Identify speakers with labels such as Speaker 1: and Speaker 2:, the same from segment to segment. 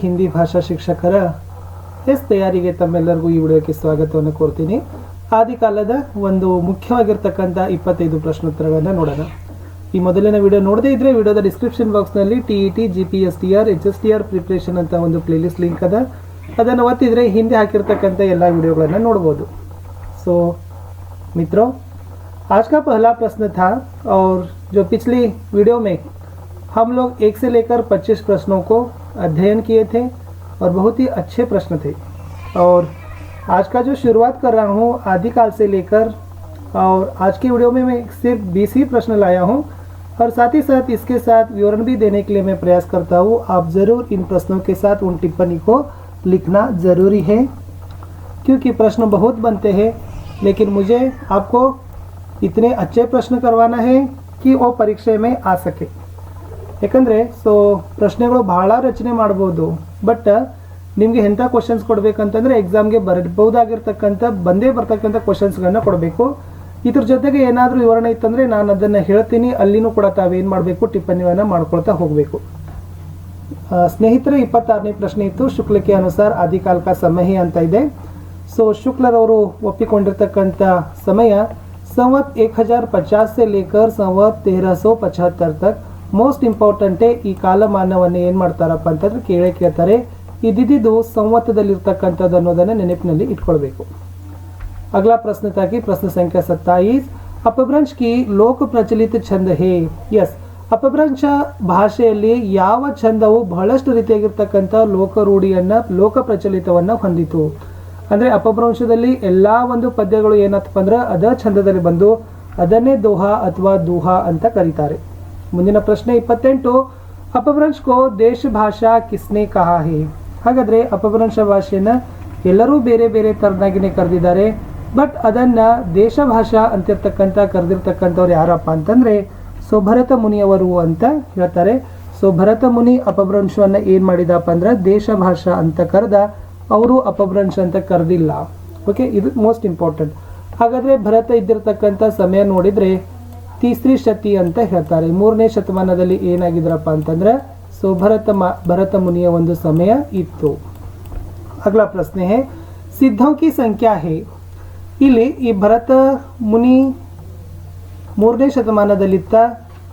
Speaker 1: ಹಿಂದಿ ಭಾಷಾ ಶಿಕ್ಷಕರ ತಯಾರಿಗೆ ತಮ್ಮೆಲ್ಲರಿಗೂ ಈ ವಿಡಿಯೋಕ್ಕೆ ಸ್ವಾಗತವನ್ನು ಕೋರ್ತೀನಿ. ಆದಿಕಾಲದ ಒಂದು ಮುಖ್ಯವಾಗಿರ್ತಕ್ಕಂಥ 25 ಪ್ರಶ್ನೋತ್ತರಗಳನ್ನು ನೋಡೋಣ. ಈ ಮೊದಲಿನ ವಿಡಿಯೋ ನೋಡದೇ ಇದ್ರೆ ವಿಡಿಯೋದ ಡಿಸ್ಕ್ರಿಪ್ಷನ್ ಬಾಕ್ಸ್ನಲ್ಲಿ TET GPSTR HSTR ಪ್ರಿಪ್ರೇಷನ್ ಅಂತ ಒಂದು ಪ್ಲೇಲಿಸ್ಟ್ ಲಿಂಕ್ ಅದ, ಅದನ್ನು ಒತ್ತಿದ್ರೆ ಹಿಂದೆ ಹಾಕಿರ್ತಕ್ಕಂಥ ಎಲ್ಲ ವಿಡಿಯೋಗಳನ್ನು ನೋಡ್ಬೋದು. सो मित्रों, आज का पहला प्रश्न था और जो पिछली वीडियो में हम लोग 1 से लेकर 25 प्रश्नों को अध्ययन किए थे और बहुत ही अच्छे प्रश्न थे. और आज का जो शुरुआत कर रहा हूँ आदिकाल से लेकर, और आज की वीडियो में मैं सिर्फ 20 ही प्रश्न लाया हूँ और साथ ही साथ इसके साथ विवरण भी देने के लिए मैं प्रयास करता हूँ. आप ज़रूर इन प्रश्नों के साथ उन टिप्पणी को लिखना ज़रूरी है, क्योंकि प्रश्न बहुत बनते हैं, लेकिन मुझे आपको इतने अच्छे प्रश्न करवाना है कि वो परीक्षे में आ सके. ಯಾಕಂದರೆ ಪ್ರಶ್ನೆಗಳು ಬಹಳ ರಚನೆ ಮಾಡ್ಬೋದು, ಬಟ್ ನಿಮಗೆ ಎಂಥ ಕ್ವಶನ್ಸ್ ಕೊಡಬೇಕಂತಂದರೆ ಎಕ್ಸಾಮ್ಗೆ ಬರಬಹುದಾಗಿರ್ತಕ್ಕಂಥ ಬಂದೇ ಬರ್ತಕ್ಕಂಥ ಕ್ವಶನ್ಸ್ಗಳನ್ನ ಕೊಡಬೇಕು. ಇದ್ರ ಜೊತೆಗೆ ಏನಾದರೂ ವಿವರಣೆ ಇತ್ತಂದರೆ ನಾನು ಅದನ್ನು ಹೇಳ್ತೀನಿ, ಅಲ್ಲಿನೂ ಕೂಡ ತಾವೇನು ಮಾಡಬೇಕು, ಟಿಪ್ಪಣಿಗಳನ್ನು ಮಾಡ್ಕೊಳ್ತಾ ಹೋಗಬೇಕು. ಸ್ನೇಹಿತರೆ, 26ನೇ ಪ್ರಶ್ನೆ ಇತ್ತು, ಶುಕ್ಲಕ್ಕೆ ಅನುಸಾರ ಆದಿಕಾಲ ಕಾ ಸಮಯ ಅಂತ ಇದೆ. ಶುಕ್ಲರವರು ಒಪ್ಪಿಕೊಂಡಿರ್ತಕ್ಕಂಥ ಸಮಯ ಸಂವತ್ 1050 से लेकर संवत 1375 तक ಮೋಸ್ಟ್ ಇಂಪಾರ್ಟೆಂಟೇ. ಈ ಕಾಲಮಾನವನ್ನು ಏನು ಮಾಡ್ತಾರಪ್ಪ ಅಂತಂದ್ರೆ ಕೇಳ್ತಾರೆ, ಇದ್ದಿದ್ದು ಸಂವತ್ತದಲ್ಲಿರ್ತಕ್ಕಂಥದ್ದು ಅನ್ನೋದನ್ನು ನೆನಪಿನಲ್ಲಿ ಇಟ್ಕೊಳ್ಬೇಕು. अगला प्रश्न था कि प्रश्न संख्या 27, अपभ्रंश की लोक प्रचलित छंद है. यस, ಅಪಭ್ರಂಶ ಭಾಷೆಯಲ್ಲಿ ಯಾವ ಛಂದವು ಬಹಳಷ್ಟು ರೀತಿಯಾಗಿರ್ತಕ್ಕಂಥ ಲೋಕರೂಢಿಯನ್ನು ಲೋಕ ಪ್ರಚಲಿತವನ್ನು ಹೊಂದಿತು. ಅಂದರೆ ಅಪಭ್ರಂಶದಲ್ಲಿ ಎಲ್ಲ ಒಂದು ಪದ್ಯಗಳು ಏನಪ್ಪ ಅಂದ್ರೆ ಅದ ಛಂದದಲ್ಲಿ ಬಂದು ಅದನ್ನೇ ದೋಹಾ ಅಥವಾ ದೂಹಾ ಅಂತ ಕರೀತಾರೆ. ಮುಂದಿನ ಪ್ರಶ್ನೆ 28, ಅಪಭ್ರಂಶ ಕೋ ದೇಶ ಭಾಷಾ ಕಿಸ್ನೆ ಕಹಾ ಹೇ. ಹಾಗಾದರೆ ಅಪಭ್ರಂಶ ಭಾಷೆಯನ್ನು ಎಲ್ಲರೂ ಬೇರೆ ಬೇರೆ ಥರನಾಗಿನೇ ಕರೆದಿದ್ದಾರೆ, ಬಟ್ ಅದನ್ನು ದೇಶ ಭಾಷಾ ಅಂತಿರ್ತಕ್ಕಂಥ ಕರೆದಿರ್ತಕ್ಕಂಥವ್ರು ಯಾರಪ್ಪ ಅಂತಂದರೆ ಭರತ ಮುನಿಯವರು ಅಂತ ಹೇಳ್ತಾರೆ. ಭರತ ಮುನಿ ಅಪಭ್ರಂಶವನ್ನು ಏನು ಮಾಡಿದಪ್ಪ ಅಂದ್ರೆ ದೇಶ ಭಾಷಾ ಅಂತ ಕರೆದ, ಅವರು ಅಪಭ್ರಂಶ ಅಂತ ಕರೆದಿಲ್ಲ. ಓಕೆ, ಇದು ಮೋಸ್ಟ್ ಇಂಪಾರ್ಟೆಂಟ್. ಹಾಗಾದರೆ ಭರತ ಇದ್ದಿರ್ತಕ್ಕಂಥ ಸಮಯ ನೋಡಿದರೆ 3ನೇ ಶತಿ ಅಂತ ಹೇಳ್ತಾರೆ. 3ನೇ ಶತಮಾನದಲ್ಲಿ ಏನಾಗಿದ್ರಪ್ಪ ಅಂತಂದ್ರೆ ಭರತ ಮುನಿಯ ಒಂದು ಸಮಯ ಇತ್ತು. ಅಗಲ ಪ್ರಶ್ನೆ ಹೇ, ಸಿದ್ಧೋं की ಸಂಖ್ಯಾ ಹೇ. ಇಲ್ಲಿ ಈ ಭರತ ಮುನಿ 3ನೇ ಶತಮಾನದಲ್ಲಿತ್ತ.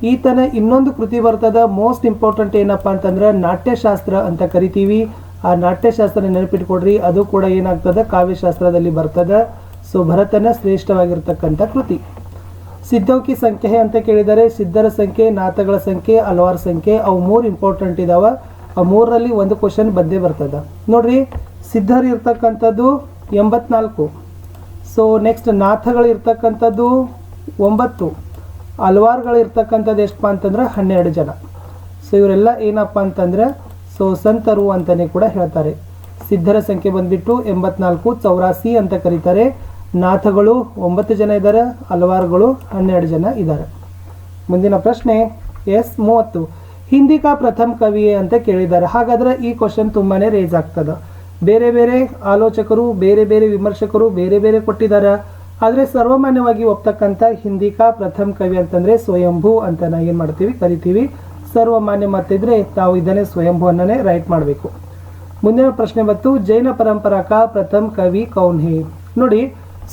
Speaker 1: ಈತನ ಇನ್ನೊಂದು ಕೃತಿ ಬರ್ತದ, ಮೋಸ್ಟ್ ಇಂಪಾರ್ಟೆಂಟ್ ಏನಪ್ಪ ಅಂತಂದ್ರೆ ನಾಟ್ಯಶಾಸ್ತ್ರ ಅಂತ ಕರಿತೀವಿ. ಆ ನಾಟ್ಯಶಾಸ್ತ್ರ ನೆನಪಿಟ್ಕೊಡ್ರಿ, ಅದು ಕೂಡ ಏನಾಗ್ತದೆ ಕಾವ್ಯಶಾಸ್ತ್ರದಲ್ಲಿ ಬರ್ತದೆ. ಭರತನ ಶ್ರೇಷ್ಠವಾಗಿರ್ತಕ್ಕಂಥ ಕೃತಿ. ಸಿದ್ಧೋಕಿ ಸಂಖ್ಯೆ ಅಂತ ಕೇಳಿದರೆ ಸಿದ್ಧರ ಸಂಖ್ಯೆ, ನಾಥಗಳ ಸಂಖ್ಯೆ, ಹಲವಾರು ಸಂಖ್ಯೆ, ಅವು 3 ಇಂಪಾರ್ಟೆಂಟ್ ಇದಾವೆ. ಆ 3ರಲ್ಲಿ ಒಂದು ಕ್ವಶನ್ ಬಂದೇ ಬರ್ತದೆ ನೋಡ್ರಿ. ಸಿದ್ಧರು ಇರ್ತಕ್ಕಂಥದ್ದು 84. ನೆಕ್ಸ್ಟ್ ನಾಥಗಳು ಇರ್ತಕ್ಕಂಥದ್ದು 9, ಹಲವಾರುಗಳು ಇರ್ತಕ್ಕಂಥದ್ದು ಎಷ್ಟಪ್ಪ ಅಂತಂದ್ರೆ 12 ಜನ. ಇವರೆಲ್ಲ ಏನಪ್ಪ ಅಂತಂದ್ರೆ ಸಂತರು ಅಂತಲೇ ಕೂಡ ಹೇಳ್ತಾರೆ. ಸಿದ್ಧರ ಸಂಖ್ಯೆ ಬಂದ್ಬಿಟ್ಟು 84, 84 ಅಂತ ಕರೀತಾರೆ. ನಾಥಗಳು 9 ಜನ ಇದ್ದಾರೆ, ಹಲವಾರುಗಳು 12 ಜನ ಇದ್ದಾರೆ. ಮುಂದಿನ ಪ್ರಶ್ನೆ S30, ಹಿಂದಿ ಕಾ ಪ್ರಥಮ ಕವಿ ಅಂತ ಕೇಳಿದ್ದಾರೆ. ಹಾಗಾದ್ರೆ ಈ ಕ್ವಶನ್ ತುಂಬಾನೇ ರೇಜ್ ಆಗ್ತದೆ. ಬೇರೆ ಬೇರೆ ಆಲೋಚಕರು, ಬೇರೆ ಬೇರೆ ವಿಮರ್ಶಕರು ಬೇರೆ ಬೇರೆ ಕೊಟ್ಟಿದ್ದಾರೆ. ಆದರೆ ಸರ್ವಮಾನ್ಯವಾಗಿ ಒಪ್ತಕ್ಕಂಥ ಹಿಂದಿ ಕಾ ಪ್ರಥಮ ಕವಿ ಅಂತಂದರೆ ಸ್ವಯಂಭೂ ಅಂತ ನಾವು ಏನು ಮಾಡ್ತೀವಿ ಕರಿತೀವಿ. ಸರ್ವಮಾನ್ಯ ಮತ್ತಿದ್ರೆ ತಾವು ಇದನ್ನೇ ಸ್ವಯಂಭೂ ಅನ್ನೇ ರೈಟ್ ಮಾಡಬೇಕು. ಮುಂದಿನ ಪ್ರಶ್ನೆ ಬಂತು, ಜೈನ ಪರಂಪರಾ ಕಾ ಪ್ರಥಮ ಕವಿ ಕೌನ್ ಹೇ. ನೋಡಿ,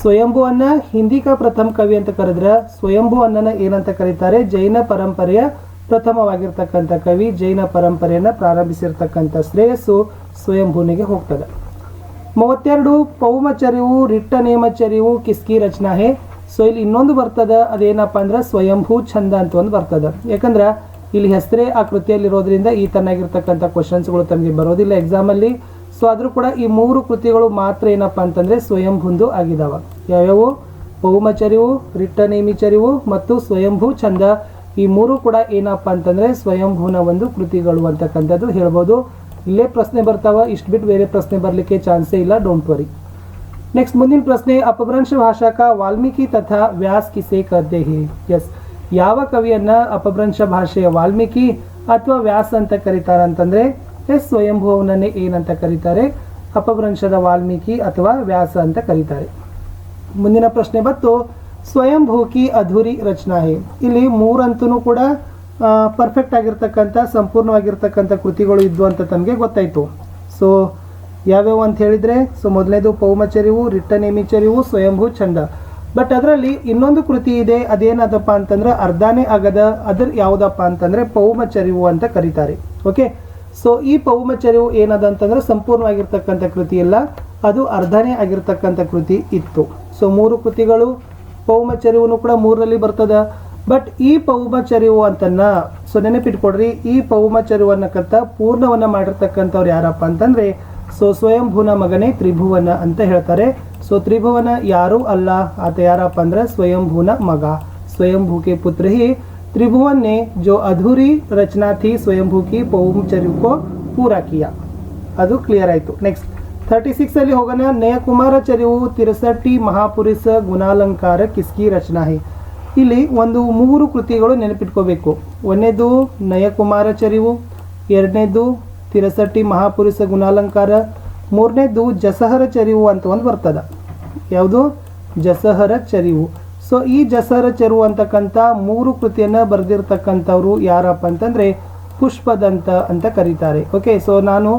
Speaker 1: ಸ್ವಯಂಭೂ ಅನ್ನ ಹಿಂದಿ ಕಾ ಪ್ರಥಮ ಕವಿ ಅಂತ ಕರೆದ್ರೆ ಸ್ವಯಂಭೂ ಅನ್ನನ ಏನಂತ ಕರೀತಾರೆ, ಜೈನ ಪರಂಪರೆಯ ಪ್ರಥಮವಾಗಿರ್ತಕ್ಕಂಥ ಕವಿ. ಜೈನ ಪರಂಪರೆಯನ್ನು ಪ್ರಾರಂಭಿಸಿರ್ತಕ್ಕಂಥ ಶ್ರೇಯಸ್ಸು ಸ್ವಯಂಭೂನಿಗೆ ಹೋಗ್ತದೆ. 32, ಪೌಮಚರ್ಯವು ರಿಟ್ಟ ನೇಮಚರ್ಯವು ಕಿಸ್ಕಿ ರಚನಾ ಹೇ. ಇಲ್ಲಿ ಇನ್ನೊಂದು ಬರ್ತದೆ, ಅದೇನಪ್ಪ ಅಂದ್ರೆ ಸ್ವಯಂಭೂ ಛಂದ ಅಂತ ಒಂದು ಬರ್ತದೆ. ಯಾಕಂದ್ರೆ ಇಲ್ಲಿ ಹೆಸರೇ ಆ ಕೃತಿಯಲ್ಲಿರೋದ್ರಿಂದ ಈ ತನ್ನಾಗಿರ್ತಕ್ಕಂಥ ಕ್ವಶನ್ಸ್ಗಳು ತಮಗೆ ಬರೋದಿಲ್ಲ ಎಕ್ಸಾಮಲ್ಲಿ. ಆದರೂ ಕೂಡ ಈ 3 ಕೃತಿಗಳು ಮಾತ್ರ ಏನಪ್ಪ ಅಂತಂದರೆ ಸ್ವಯಂಭೂಂದು ಆಗಿದಾವ. ಯಾವ್ಯಾವು? ಪೌಮಚರ್ಯವು, ರಿಟ್ಟ ನೇಮಿಚರ್ಯವು ಮತ್ತು ಸ್ವಯಂಭೂ ಛಂದ. ಈ 3 ಕೂಡ ಏನಪ್ಪ ಅಂತಂದರೆ ಸ್ವಯಂಭೂನ ಒಂದು ಕೃತಿಗಳು ಅಂತಕ್ಕಂಥದ್ದು ಹೇಳ್ಬೋದು. ಇಲ್ಲೇ ಪ್ರಶ್ನೆ ಬರ್ತಾವ, ಇಷ್ಟು ಬಿಟ್ಟು ಬೇರೆ ಪ್ರಶ್ನೆ ಬರಲಿಕ್ಕೆ ಚಾನ್ಸೇ ಇಲ್ಲ, ಡೋಂಟ್ ವರಿ. ನೆಕ್ಸ್ಟ್ ಮುಂದಿನ ಪ್ರಶ್ನೆ, ಅಪಭ್ರಂಶ ಭಾಷಾ ಕಾ ವಾಲ್ಮೀಕಿ ತಥಾ ವ್ಯಾಸ್ ಕಿಸೆ ಕರ್ತೆ ಹೇ. ಎಸ್, ಯಾವ ಕವಿಯನ್ನ ಅಪಭ್ರಂಶ ಭಾಷೆಯ ವಾಲ್ಮೀಕಿ ಅಥವಾ ವ್ಯಾಸ ಅಂತ ಕರೀತಾರೆ ಅಂತಂದ್ರೆ ಸ್ವಯಂಭೂವನ್ನೇ ಏನಂತ ಕರೀತಾರೆ, ಅಪಭ್ರಂಶದ ವಾಲ್ಮೀಕಿ ಅಥವಾ ವ್ಯಾಸ ಅಂತ ಕರೀತಾರೆ. ಮುಂದಿನ ಪ್ರಶ್ನೆ ಬಂತು, ಸ್ವಯಂಭೂ ಕಿ ಅಧೂರಿ ರಚನಾ ಹೇ. ಇಲ್ಲಿ 3 ಅಂತೂ ಕೂಡ ಪರ್ಫೆಕ್ಟ್ ಆಗಿರ್ತಕ್ಕಂಥ ಸಂಪೂರ್ಣವಾಗಿರ್ತಕ್ಕಂಥ ಕೃತಿಗಳು ಇದ್ವು ಅಂತ ತಮಗೆ ಗೊತ್ತಾಯಿತು. ಸೊ ಯಾವ್ಯಾವ ಅಂತ ಹೇಳಿದರೆ, ಸೊ ಮೊದಲನೇದು ಪೌಮಚರಿವು, ರಿಟ್ಟನೇಮಿಚರಿವು, ಸ್ವಯಂಭೂ ಛಂದ. ಬಟ್ ಅದರಲ್ಲಿ ಇನ್ನೊಂದು ಕೃತಿ ಇದೆ, ಅದೇನದಪ್ಪ ಅಂತಂದ್ರೆ ಅರ್ಧನೇ ಆಗದ, ಅದ್ರ ಯಾವುದಪ್ಪ ಅಂತಂದರೆ ಪೌಮಚರಿವು ಅಂತ ಕರೀತಾರೆ. ಓಕೆ, ಸೊ ಈ ಪೌಮಚರಿವು ಏನದ ಅಂತಂದ್ರೆ ಸಂಪೂರ್ಣವಾಗಿರ್ತಕ್ಕಂಥ ಕೃತಿ ಇಲ್ಲ, ಅದು ಅರ್ಧನೇ ಆಗಿರ್ತಕ್ಕಂಥ ಕೃತಿ ಇತ್ತು. ಸೊ 3 ಕೃತಿಗಳು, ಪೌಮಚರಿವು ಕೂಡ 3ರಲ್ಲಿ ಬರ್ತದ. ಬಟ್ ಈ ಪೌಮಚರಿವು ಅಂತನ್ನ ಸೊ ನೆನಪಿಟ್ಕೊಡ್ರಿ, ಈ ಪೌಮಚರಿವನ್ನಕ್ಕಂತ ಪೂರ್ಣವನ್ನ ಮಾಡಿರ್ತಕ್ಕಂಥವ್ರು ಯಾರಪ್ಪ ಅಂತಂದ್ರೆ ಸೊ ಸ್ವಯಂಭೂನ ಮಗನೇ ತ್ರಿಭುವನ ಅಂತ ಹೇಳ್ತಾರೆ. ಸೊ ತ್ರಿಭುವನ ಯಾರೂ ಅಲ್ಲ, ಆತ ಯಾರಪ್ಪ ಅಂದ್ರೆ ಸ್ವಯಂಭೂನ ಮಗ. ಸ್ವಯंभू के पुत्र ही त्रिभुवन ने जो अधूरी रचना थी स्वयंभू की पौमचर्य को पूरा किया. ಅದು ಕ್ಲಿಯರ್ ಆಯಿತು. ನೆಕ್ಸ್ಟ್ 36 ಅಲ್ಲಿ ಹೋಗೋಣ. ನಯಕುಮಾರಚರ್ಯವು 63 ಮಹಾಪುರುಷ ಗುಣಾಲಂಕಾರ ಕಿಸ್ಕಿ ರಚನಾ ಹೈ. ಇಲ್ಲಿ ಒಂದು 3 ಕೃತಿಗಳು ನೆನಪಿಟ್ಕೋಬೇಕು. ಒಂದನೇದು ನಯಕುಮಾರಚರ್ಯವು, ಎರಡನೇದು 63 ಮಹಾಪುರುಷ ಗುಣಾಲಂಕಾರ, ಮೂರನೇದು ಜಸಹರ ಚರಿವು ಅಂತ ಒಂದು ಬರ್ತದ. ಯಾವುದು? ಜಸಹರ ಚರಿವು. ಸೊ ಈ ಜಸಹರ ಚರಿವು ಅಂತಕ್ಕಂಥ 3 ಕೃತಿಯನ್ನು ಬರೆದಿರ್ತಕ್ಕಂಥವ್ರು ಯಾರಪ್ಪ ಅಂತಂದರೆ ಪುಷ್ಪದಂತ ಅಂತ ಕರೀತಾರೆ. ಓಕೆ, ಸೊ ನಾನು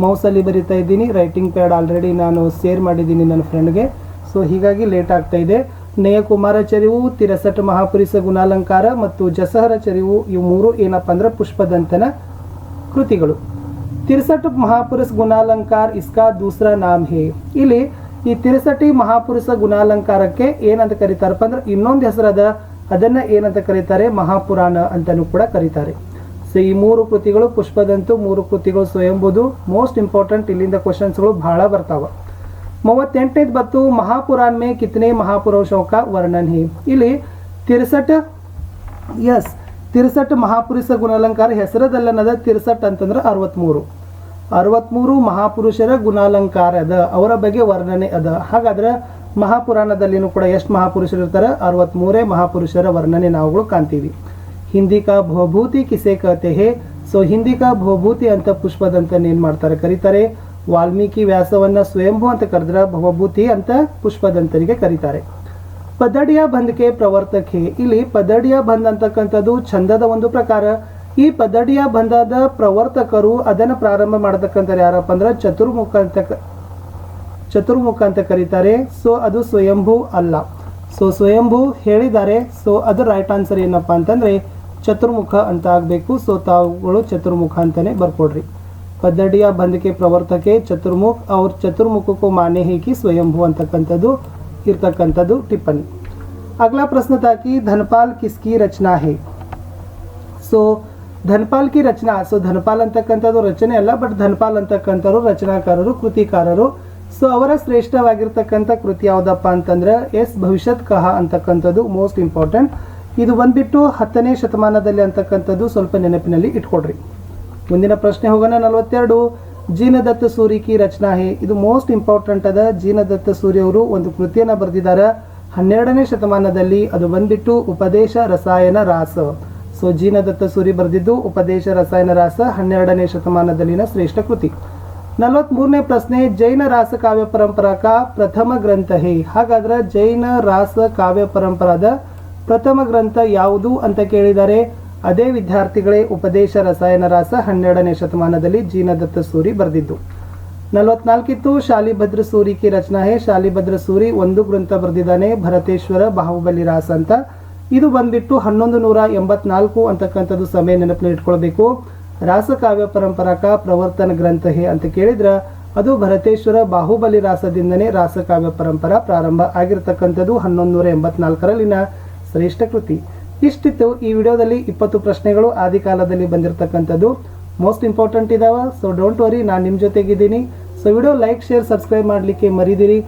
Speaker 1: ಮೌಸಲ್ಲಿ ಬರಿತಾ ಇದ್ದೀನಿ, ರೈಟಿಂಗ್ ಪ್ಯಾಡ್ ಆಲ್ರೆಡಿ ನಾನು ಶೇರ್ ಮಾಡಿದ್ದೀನಿ ನನ್ನ ಫ್ರೆಂಡ್ಗೆ. ಸೊ ಹೀಗಾಗಿ ಲೇಟ್ ಆಗ್ತಾ ಇದೆ. ನಯಕುಮಾರ ಚರಿವು, 63 ಮಹಾಪುರುಷ ಗುಣಾಲಂಕಾರ ಮತ್ತು ಜಸಹರ ಚರಿವು, ಇವು 3 ಏನಪ್ಪ ಅಂದ್ರೆ ಪುಷ್ಪದಂತನ ಕೃತಿಗಳು. 63 ಮಹಾಪುರುಷ ಗುಣಾಲಂಕಾರ ಇಸ್ಕಾ ದೂಸರಾ ನಾಮ್ ಹೇ. ಇಲ್ಲಿ ಈ 63 ಮಹಾಪುರುಷ ಗುಣಾಲಂಕಾರಕ್ಕೆ ಏನಂತ ಕರೀತಾರಪ್ಪ ಅಂದ್ರೆ ಇನ್ನೊಂದು ಹೆಸರದ, ಅದನ್ನ ಏನಂತ ಕರೀತಾರೆ? ಮಹಾಪುರಾಣ ಅಂತಲೂ ಕೂಡ ಕರೀತಾರೆ. ಸೊ ಈ 3 ಕೃತಿಗಳು ಪುಷ್ಪದಂತು, 3 ಕೃತಿಗಳು ಸ್ವಯಂಭೂದು. ಮೋಸ್ಟ್ ಇಂಪಾರ್ಟೆಂಟ್, ಇಲ್ಲಿಂದ ಕ್ವಶನ್ಸ್ಗಳು ಬಹಳ ಬರ್ತಾವ. 38ನೇದು ಬತ್ತು ಮಹಾಪುರಾಣ ಮೇ ಕಿತನೆ ಮಹಾಪುರುಷೋं का वर्णन है. ಇಲ್ಲಿ 63 ಮಹಾಪುರುಷ ಗುಣಾಲಂಕಾರ ಹೆಸರದಲ್ಲನದ 63 ಅಂತಂದ್ರೆ 63 ಮಹಾಪುರುಷರ ಗುಣಾಲಂಕಾರ ಅದ, ಅವರ ಬಗ್ಗೆ ವರ್ಣನೆ ಅದ. ಹಾಗಾದ್ರೆ ಮಹಾಪುರಾಣದಲ್ಲಿನೂ ಕೂಡ ಎಷ್ಟು ಮಹಾಪುರುಷರು ಇರ್ತಾರೆ? 63 ಮಹಾಪುರುಷರ ವರ್ಣನೆ ನಾವುಗಳು ಕಾಣ್ತೀವಿ. ಹಿಂದಿ ಕಾ ಭವಭೂತಿ ಕಿಸೆ ಕಹತೆ ಹೇ. ಸೊ ಹಿಂದಿ ಕಾ ಭವಭೂತಿ ಅಂತ ಪುಷ್ಪದಂತನ ಏನು ಮಾಡ್ತಾರೆ? ಕರೀತಾರೆ. ವಾಲ್ಮೀಕಿ ವ್ಯಾಸವನ್ನ ಸ್ವಯಂಭೂ ಅಂತ ಕರೆದ್ರೆ ಭವಭೂತಿ ಅಂತ ಪುಷ್ಪದಂತನಿಗೆ ಕರೀತಾರೆ. ಪದಡಿಯ ಬಂಧಕ್ಕೆ ಪ್ರವರ್ತಕ ಹೇ. ಇಲ್ಲಿ ಪದಡಿಯ ಬಂಧ ಅಂತಕ್ಕಂಥದ್ದು ಛಂದದ ಒಂದು ಪ್ರಕಾರ. ಈ ಪದಡಿಯ ಬಂಧದ ಪ್ರವರ್ತಕರು, ಅದನ್ನು ಪ್ರಾರಂಭ ಮಾಡತಕ್ಕಂಥವ್ರು ಯಾರಪ್ಪ ಅಂದ್ರೆ ಚತುರ್ಮುಖ ಅಂತ ಕರೀತಾರೆ. ಸೊ ಅದು ಸ್ವಯಂಭೂ ಅಲ್ಲ. ಸೊ ಸ್ವಯಂಭೂ ಹೇಳಿದ್ದಾರೆ. ಸೊ ಅದು ರೈಟ್ ಆನ್ಸರ್ ಏನಪ್ಪ ಅಂತಂದ್ರೆ ಚತುರ್ಮುಖ ಅಂತ ಆಗಬೇಕು. ಸೊ ತಾವುಗಳು ಚತುರ್ಮುಖ ಅಂತಾನೆ ಬರ್ಕೊಡ್ರಿ. ಪದಡಿಯ ಬಂಧಕ್ಕೆ ಪ್ರವರ್ತಕೆ ಚತುರ್ಮುಖ, ಅವ್ರ ಚತುರ್ಮುಖಕ್ಕೂ ಮಾನ್ಯ ಹೇಗೆ ಸ್ವಯಂಭೂ ಅಂತಕ್ಕಂಥದ್ದು ಇರ್ತಕ್ಕಂಥದ್ದು ಟಿಪ್ಪಣಿ. ಅಗಲಾ ಪ್ರಶ್ನೆ ತಾಕಿ ಧನಪಾಲ್ ಕಿಸ್ಕಿ ರಚನಾ ಹೇ. ಸೊ ಧನಪಾಲ್ ಕಿ ರಚನಾ. ಸೊ ಧನಪಾಲ್ ಅಂತಕ್ಕಂಥದ್ದು ರಚನೆ ಅಲ್ಲ, ಬಟ್ ಧನಪಾಲ್ ಅಂತಕ್ಕಂಥವ್ರು ರಚನಾಕಾರರು, ಕೃತಿಕಾರರು. ಸೊ ಅವರ ಶ್ರೇಷ್ಠವಾಗಿರ್ತಕ್ಕಂಥ ಕೃತಿ ಯಾವುದಪ್ಪ ಅಂತಂದ್ರೆ ಎಸ್ ಭವಿಷ್ಯತ್ ಕಹ ಅಂತಕ್ಕಂಥದ್ದು ಮೋಸ್ಟ್ ಇಂಪಾರ್ಟೆಂಟ್. ಇದು ಬಂದ್ಬಿಟ್ಟು 10ನೇ ಶತಮಾನದಲ್ಲಿ ಅಂತಕ್ಕಂಥದ್ದು ಸ್ವಲ್ಪ ನೆನಪಿನಲ್ಲಿ ಇಟ್ಕೊಡ್ರಿ. ಮುಂದಿನ ಪ್ರಶ್ನೆ ಹೋಗೋಣ. 42 ಜೀನದತ್ತ ಸೂರಿ ಕಿ ರಚನಾ ಹೇ. ಇದು ಮೋಸ್ಟ್ ಇಂಪಾರ್ಟೆಂಟ್ ಅದ. ಜೀನದತ್ತ ಸೂರಿ ಅವರು ಒಂದು ಕೃತಿಯನ್ನು ಬರೆದಿದ್ದಾರೆ 12ನೇ ಶತಮಾನದಲ್ಲಿ. ಅದು ಬಂದ್ಬಿಟ್ಟು ಉಪದೇಶ ರಸಾಯನ ರಾಸ. ಸೊ ಜೀನದತ್ತ ಸೂರಿ ಬರೆದಿದ್ದು ಉಪದೇಶ ರಸಾಯನ ರಾಸ 12ನೇ ಶತಮಾನದಲ್ಲಿನ ಶ್ರೇಷ್ಠ ಕೃತಿ. 43ನೇ ಪ್ರಶ್ನೆ ಜೈನ ರಾಸ ಕಾವ್ಯ ಪರಂಪರಾ ಕಾ ಪ್ರಥಮ ಗ್ರಂಥ ಹೇ. ಹಾಗಾದ್ರೆ ಜೈನ ರಾಸ ಕಾವ್ಯ ಪರಂಪರಾದ ಪ್ರಥಮ ಗ್ರಂಥ ಯಾವುದು ಅಂತ ಕೇಳಿದ್ದಾರೆ. ಅದೇ ವಿದ್ಯಾರ್ಥಿಗಳೇ ಉಪದೇಶ ರಸಾಯನ ರಾಸ 12ನೇ ಶತಮಾನದಲ್ಲಿ ಜೀನದತ್ತ ಸೂರಿ ಬರೆದಿದ್ದು. 44 ಶಾಲಿಭದ್ರ ಸೂರಿ ಕಿ ರಚನಾ ಹೇ. ಶಾಲಿಭದ್ರ ಸೂರಿ ಒಂದು ಗ್ರಂಥ ಬರೆದಿದ್ದಾನೆ, ಭರತೇಶ್ವರ ಬಾಹುಬಲಿ ರಾಸ ಅಂತ. ಇದು ಬಂದ್ಬಿಟ್ಟು 1184 ಅಂತಕ್ಕಂಥದ್ದು ಸಮಯ ನೆನಪಿನಲ್ಲಿ ಇಟ್ಕೊಳ್ಬೇಕು. ರಾಸಕಾವ್ಯ ಪರಂಪರಾಕ ಪ್ರವರ್ತನ ಗ್ರಂಥ ಹೇ ಅಂತ ಕೇಳಿದ್ರೆ ಅದು ಭರತೇಶ್ವರ ಬಾಹುಬಲಿ ರಾಸದಿಂದನೇ ರಾಸಕಾವ್ಯ ಪರಂಪರಾ ಪ್ರಾರಂಭ ಆಗಿರ್ತಕ್ಕಂಥದ್ದು 1184ರಲ್ಲಿನ ಶ್ರೇಷ್ಠ ಕೃತಿ. ಇಷ್ಟಿತ್ತು ಈ ವಿಡಿಯೋದಲ್ಲಿ 20 ಪ್ರಶ್ನೆಗಳು ಆದಿಕಾಲದಲ್ಲಿ ಬಂದಿರತಕ್ಕಂಥದ್ದು. ಮೋಸ್ಟ್ ಇಂಪಾರ್ಟೆಂಟ್ ಇದಾವ. ಸೊ ಡೋಂಟ್ ವರಿ, ನಾನು ನಿಮ್ಮ ಜೊತೆಗಿದ್ದೀನಿ. So video like, share, subscribe ಮಾಡಲಿಕ್ಕೆ ಮರಿದಿರಿ.